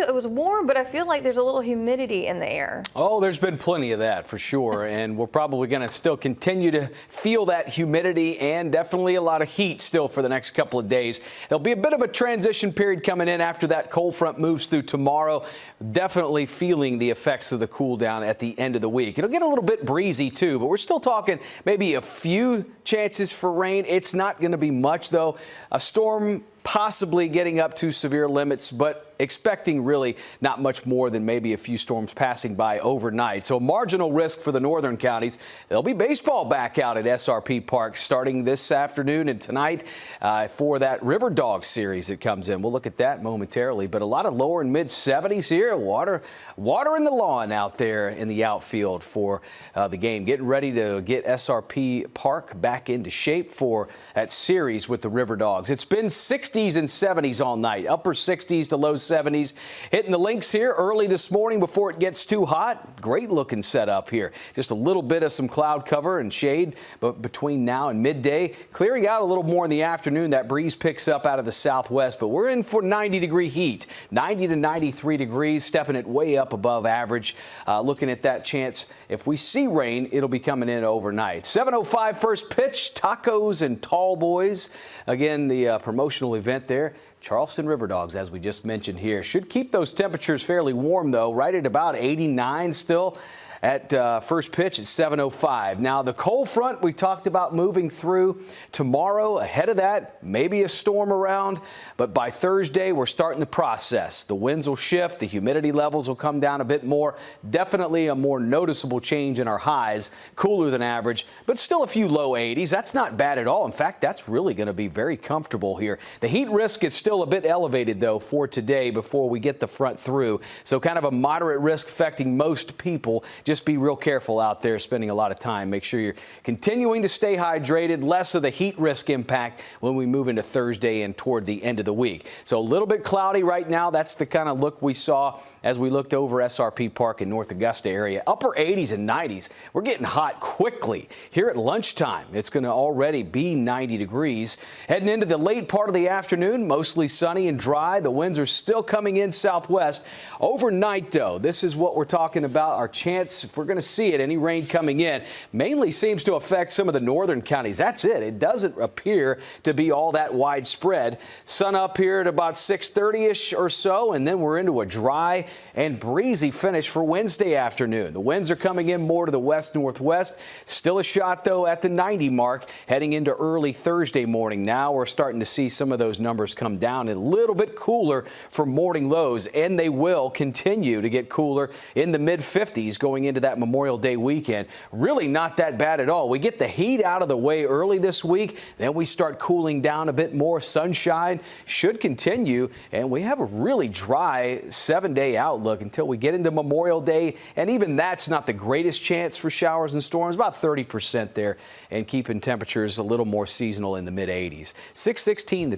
it was warm, but I feel like there's a little humidity in the air. Oh, there's been plenty of that for sure. And we're probably going to still continue to feel that humidity and definitely a lot of heat still for the next couple of days. There'll be a bit of a transition period coming in after that cold front moves through tomorrow. Definitely feeling the effects of the cool down at the end of the week. It'll get a little bit breezy too, but we're still talking maybe a few chances for rain. It's not going to be much though. A storm possibly getting up to severe limits, but expecting really not much more than maybe a few storms passing by overnight. So marginal risk for the northern counties. There'll be baseball back out at SRP Park starting this afternoon and tonight for that River Dog series that comes in. We'll look at that momentarily, but a lot of lower and mid 70s here. Water in the lawn out there in the outfield for the game. Getting ready to get SRP Park back into shape for that series with the River Dogs. It's been 60s and 70s all night, upper 60s to low 70s. Hitting the links here early this morning before it gets too hot. Great looking setup here. Just a little bit of some cloud cover and shade, but between now and midday, clearing out a little more in the afternoon. That breeze picks up out of the southwest, but we're in for 90-degree heat, 90 to 93 degrees, stepping it way up above average. Looking at that chance, if we see rain, it'll be coming in overnight. 7:05 first pitch, tacos and tall boys. Again, the promotional event there. Charleston River Dogs, as we just mentioned here, should keep those temperatures fairly warm, though, right at about 89 still at first pitch at 7:05. Now, the cold front we talked about moving through tomorrow. Ahead of that, maybe a storm around, but by Thursday, we're starting the process. The winds will shift. The humidity levels will come down a bit more. Definitely a more noticeable change in our highs, cooler than average, but still a few low 80s. That's not bad at all. In fact, that's really going to be very comfortable here. The heat risk is still a bit elevated, though, for today before we get the front through. So kind of a moderate risk affecting most people. Just be real careful out there spending a lot of time. Make sure you're continuing to stay hydrated. Less of the heat risk impact when we move into Thursday and toward the end of the week. So a little bit cloudy right now. That's the kind of look we saw as we looked over SRP Park in North Augusta area. Upper 80s and 90s. We're getting hot quickly here at lunchtime. It's going to already be 90 degrees. Heading into the late part of the afternoon, mostly sunny and dry. The winds are still coming in southwest. Overnight, though, this is what we're talking about. Our chance, if we're going to see it, any rain coming in, mainly seems to affect some of the northern counties. That's it. It doesn't appear to be all that widespread. Sun up here at about 6:30-ish or so, and then we're into a dry and breezy finish for Wednesday afternoon. The winds are coming in more to the west-northwest. Still a shot, though, at the 90 mark heading into early Thursday morning. Now we're starting to see some of those numbers come down and a little bit cooler for morning lows, and they will continue to get cooler in the mid-50s going into that Memorial Day weekend. Really not that bad at all. We get the heat out of the way early this week, then we start cooling down a bit more. Sunshine should continue, and we have a really dry 7-day outlook until we get into Memorial Day, and even that's not the greatest chance for showers and storms, about 30% there, and keeping temperatures a little more seasonal in the mid-80s. 6:16 the